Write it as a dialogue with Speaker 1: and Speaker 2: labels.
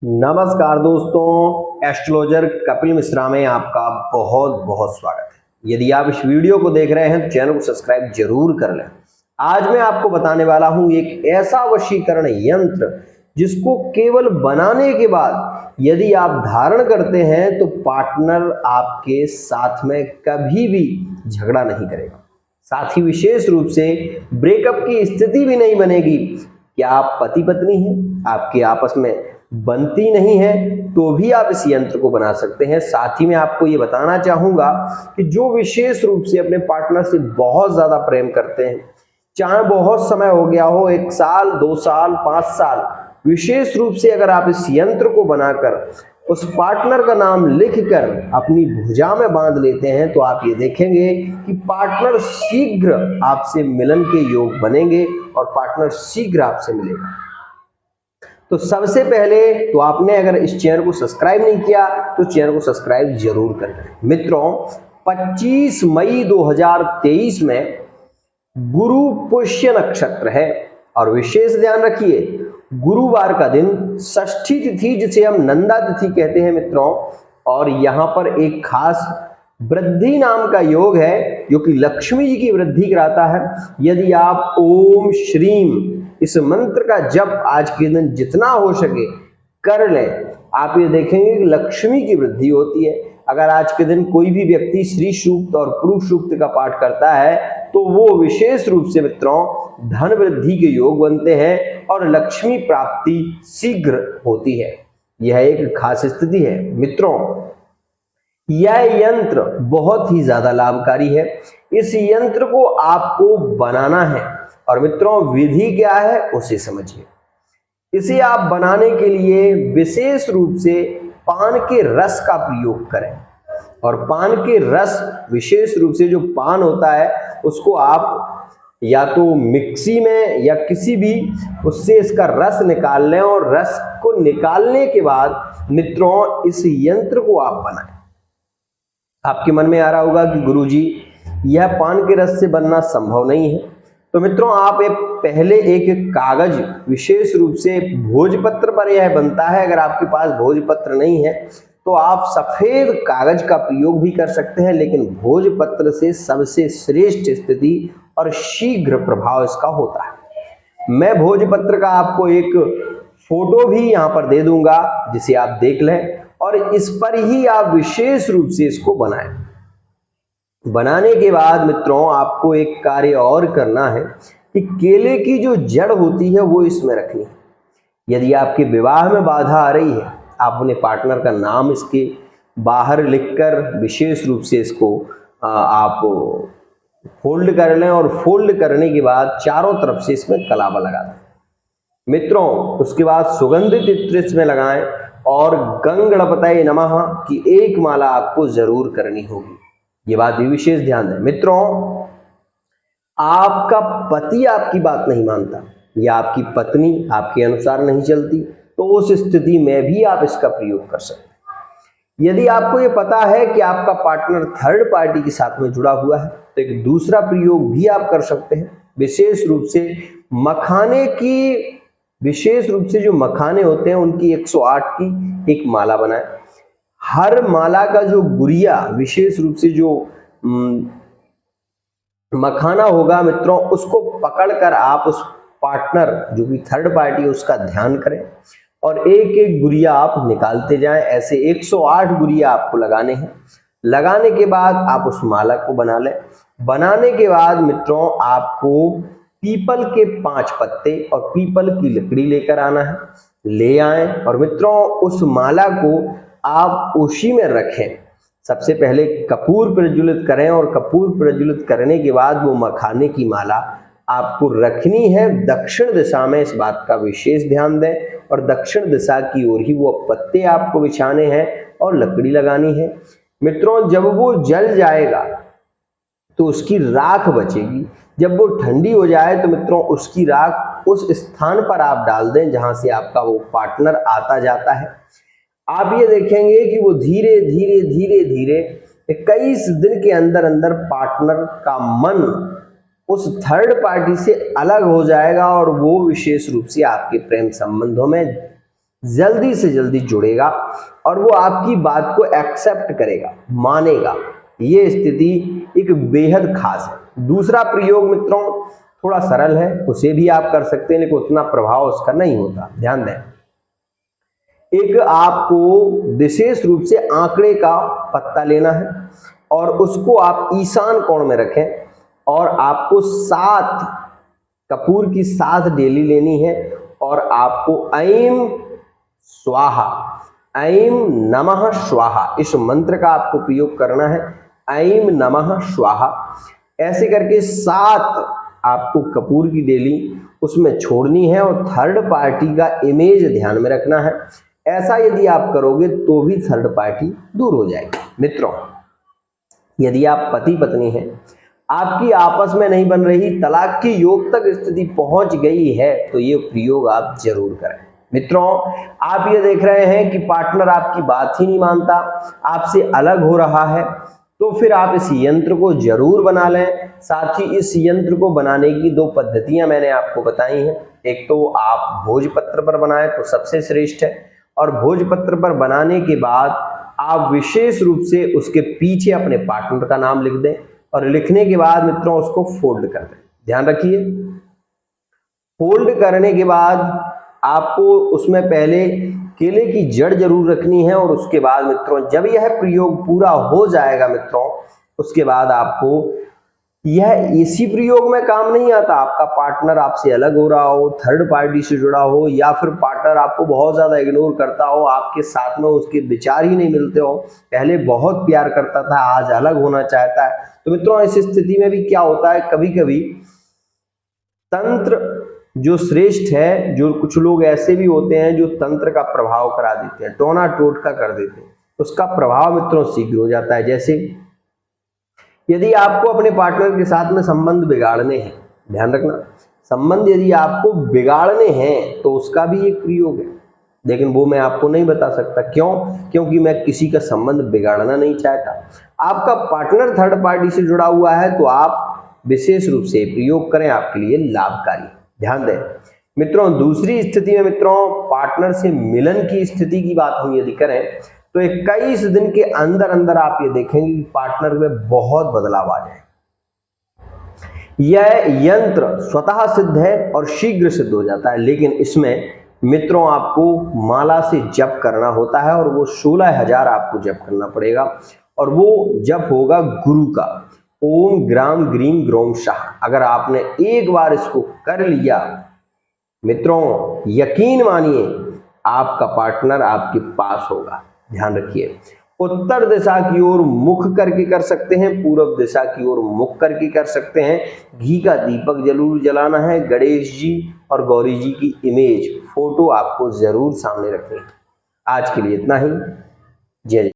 Speaker 1: नमस्कार दोस्तों, एस्ट्रोलॉजर कपिल मिश्रा में आपका बहुत बहुत स्वागत है। यदि आप इस वीडियो को देख रहे हैं तो चैनल को सब्सक्राइब जरूर कर लें। आज मैं आपको बताने वाला हूं एक ऐसा वशीकरण यंत्र जिसको केवल बनाने के बाद यदि आप धारण करते हैं तो पार्टनर आपके साथ में कभी भी झगड़ा नहीं करेगा, साथ ही विशेष रूप से ब्रेकअप की स्थिति भी नहीं बनेगी। क्या आप पति पत्नी हैं, आपके आपस में बनती नहीं है, तो भी आप इस यंत्र को बना सकते हैं। साथ ही मैं आपको ये बताना चाहूंगा कि जो विशेष रूप से अपने पार्टनर से बहुत ज्यादा प्रेम करते हैं, चाहे बहुत समय हो गया हो, 1 साल 2 साल 5 साल, विशेष रूप से अगर आप इस यंत्र को बनाकर उस पार्टनर का नाम लिखकर अपनी भुजा में बांध लेते हैं तो आप ये देखेंगे कि पार्टनर शीघ्र आपसे मिलन के योग बनेंगे और पार्टनर शीघ्र आपसे मिलेगा। तो सबसे पहले तो आपने अगर इस चैनल को सब्सक्राइब नहीं किया तो चैनल को सब्सक्राइब जरूर कर लें। मित्रों, 25 मई 2023 में गुरु पुष्य नक्षत्र है और विशेष ध्यान रखिए, गुरुवार का दिन षष्ठी तिथि जिसे हम नंदा तिथि कहते हैं मित्रों, और यहाँ पर एक खास वृद्धि नाम का योग है जो कि लक्ष्मी जी की वृद्धि कराता है। यदि आप ओम श्रीम इस मंत्र का जप आज के दिन जितना हो सके कर लें, आप ये देखेंगे कि लक्ष्मी की वृद्धि होती है। अगर आज के दिन कोई भी व्यक्ति श्री सूक्त और पुरुष सूक्त का पाठ करता है तो वो विशेष रूप से मित्रों धन वृद्धि के योग बनते हैं और लक्ष्मी प्राप्ति शीघ्र होती है। यह एक खास स्थिति है मित्रों। यह यंत्र बहुत ही ज्यादा लाभकारी है। इस यंत्र को आपको बनाना है और मित्रों विधि क्या है उसे समझिए। इसे आप बनाने के लिए विशेष रूप से पान के रस का प्रयोग करें और पान के रस, विशेष रूप से जो पान होता है उसको आप या तो मिक्सी में या किसी भी उससे इसका रस निकाल लें और रस को निकालने के बाद मित्रों इस यंत्र को आप बनाएं। आपके मन में आ रहा होगा कि गुरुजी यह पान के रस से बनना संभव नहीं है, तो मित्रों आप पहले एक कागज, विशेष रूप से भोजपत्र पर यह बनता है। अगर आपके पास भोजपत्र नहीं है तो आप सफेद कागज का प्रयोग भी कर सकते हैं, लेकिन भोजपत्र से सबसे श्रेष्ठ स्थिति और शीघ्र प्रभाव इसका होता है। मैं भोजपत्र का आपको एक फोटो भी यहाँ पर दे दूंगा जिसे आप देख लें और इस पर ही आप विशेष रूप से इसको बनाएं। बनाने के बाद मित्रों आपको एक कार्य और करना है कि केले की जो जड़ होती है वो इसमें रखनी है। यदि आपके विवाह में बाधा आ रही है, आप अपने पार्टनर का नाम इसके बाहर लिखकर विशेष रूप से इसको आप फोल्ड कर लें और फोल्ड करने के बाद चारों तरफ से इसमें कलावा लगा दें मित्रों। उसके बाद सुगंधित इत्र इसमें लगाएं और गंग गणपतये नमः की एक माला आपको जरूर करनी होगी। ये बात भी विशेष ध्यान दें मित्रों। आपका पति आपकी बात नहीं मानता या आपकी पत्नी आपके अनुसार नहीं चलती, तो उस स्थिति में भी आप इसका प्रयोग कर सकते हैं। यदि आपको ये पता है कि आपका पार्टनर थर्ड पार्टी के साथ में जुड़ा हुआ है तो एक दूसरा प्रयोग भी आप कर सकते हैं। विशेष रूप से मखाने की, विशेष रूप से जो मखाने होते हैं उनकी 108 की एक माला बनाएं। हर माला का जो गुरिया, विशेष रूप से जो मखाना होगा मित्रों, उसको पकड़कर आप उस पार्टनर जो कि थर्ड पार्टी है उसका ध्यान करें और एक एक गुरिया आप निकालते जाएं। ऐसे 108 गुरिया आपको लगाने हैं। लगाने के बाद आप उस माला को बना लें। बनाने के बाद मित्रों आपको पीपल के 5 पत्ते और पीपल की लकड़ी लेकर आना है। ले आएं और मित्रों उस माला को आप उसी में रखें। सबसे पहले कपूर प्रज्वलित करें और कपूर प्रज्वलित करने के बाद वो मखाने की माला आपको रखनी है दक्षिण दिशा में। इस बात का विशेष ध्यान दें और दक्षिण दिशा की ओर ही वो पत्ते आपको बिछाने हैं और लकड़ी लगानी है मित्रों। जब वो जल जाएगा तो उसकी राख बचेगी। जब वो ठंडी हो जाए तो मित्रों उसकी राख उस स्थान पर आप डाल दें जहां से आपका वो पार्टनर आता जाता है। आप ये देखेंगे कि वो धीरे धीरे धीरे धीरे 21 दिन के अंदर अंदर पार्टनर का मन उस थर्ड पार्टी से अलग हो जाएगा और वो विशेष रूप से आपके प्रेम संबंधों में जल्दी से जल्दी जुड़ेगा और वो आपकी बात को एक्सेप्ट करेगा, मानेगा। ये स्थिति एक बेहद खास है। दूसरा प्रयोग मित्रों थोड़ा सरल है, उसे भी आप कर सकते हैं लेकिन उतना प्रभाव उसका नहीं होता। ध्यान दें, एक आपको विशेष रूप से आंकड़े का पत्ता लेना है और उसको आप ईशान कोण में रखें और आपको 7 कपूर की 7 डेली लेनी है और आपको ऐं स्वाहा, ऐं नमः स्वाहा इस मंत्र का आपको प्रयोग करना है। ऐं नमः स्वाहा ऐसे करके 7 आपको कपूर की डेली उसमें छोड़नी है और थर्ड पार्टी का इमेज ध्यान में रखना है। ऐसा यदि आप करोगे तो भी थर्ड पार्टी दूर हो जाएगी। मित्रों, यदि आप पति पत्नी हैं, आपकी आपस में नहीं बन रही, तलाक की योग तक स्थिति पहुंच गई है, तो ये प्रयोग आप जरूर करें। मित्रों, आप ये देख रहे हैं कि पार्टनर आपकी बात ही नहीं मानता, आपसे अलग हो रहा है, तो फिर आप इस यंत्र को जरूर बना लें। साथ ही इस यंत्र को बनाने की 2 पद्धतियां मैंने आपको बताई हैं। एक तो आप भोजपत्र पर बनाएं तो सबसे श्रेष्ठ है, और भोजपत्र पर बनाने के बाद आप विशेष रूप से उसके पीछे अपने पार्टनर का नाम लिख दें और लिखने के बाद मित्रों उसको फोल्ड कर दें। ध्यान रखिए, फोल्ड करने के बाद आपको उसमें पहले केले की जड़ जरूर रखनी है और उसके बाद मित्रों जब यह प्रयोग पूरा हो जाएगा मित्रों, उसके बाद आपको यह इसी प्रयोग में काम नहीं आता। आपका पार्टनर आपसे अलग हो रहा हो, थर्ड पार्टी से जुड़ा हो, या फिर पार्टनर आपको बहुत ज्यादा इग्नोर करता हो, आपके साथ में उसके विचार ही नहीं मिलते हो, पहले बहुत प्यार करता था आज अलग होना चाहता है, तो मित्रों इस स्थिति में भी क्या होता है, कभी कभी तंत्र जो श्रेष्ठ है, जो कुछ लोग ऐसे भी होते हैं जो तंत्र का प्रभाव करा देते हैं, टोना टोटका कर देते हैं, उसका प्रभाव मित्रों शीघ्र हो जाता है। जैसे यदि आपको अपने पार्टनर के साथ में संबंध बिगाड़ने हैं, ध्यान रखना, संबंध यदि आपको बिगाड़ने हैं तो उसका भी एक प्रयोग है, लेकिन वो मैं आपको नहीं बता सकता। क्यों? क्योंकि मैं किसी का संबंध बिगाड़ना नहीं चाहता। आपका पार्टनर थर्ड पार्टी से जुड़ा हुआ है तो आप विशेष रूप से प्रयोग करें, आपके लिए लाभकारी। ध्यान दें मित्रों, दूसरी स्थिति में मित्रों पार्टनर से मिलन की स्थिति की बात हम यदि करें तो 21 दिन के अंदर अंदर आप ये देखेंगे कि पार्टनर में बहुत बदलाव आ जाए। यह यंत्र स्वतः सिद्ध है और शीघ्र सिद्ध हो जाता है, लेकिन इसमें मित्रों आपको माला से जप करना होता है और वो 16,000 आपको जप करना पड़ेगा और वो जप होगा गुरु का, ओम ग्राम ग्रीम ग्रोम शाह। अगर आपने एक बार इसको कर लिया मित्रों, यकीन मानिए आपका पार्टनर आपके पास होगा। ध्यान रखिए, उत्तर दिशा की ओर मुख करके कर सकते हैं, पूर्व दिशा की ओर मुख करके कर सकते हैं। घी का दीपक जरूर जलाना है, गणेश जी और गौरी जी की इमेज फोटो आपको जरूर सामने रखनी है। आज के लिए इतना ही। जय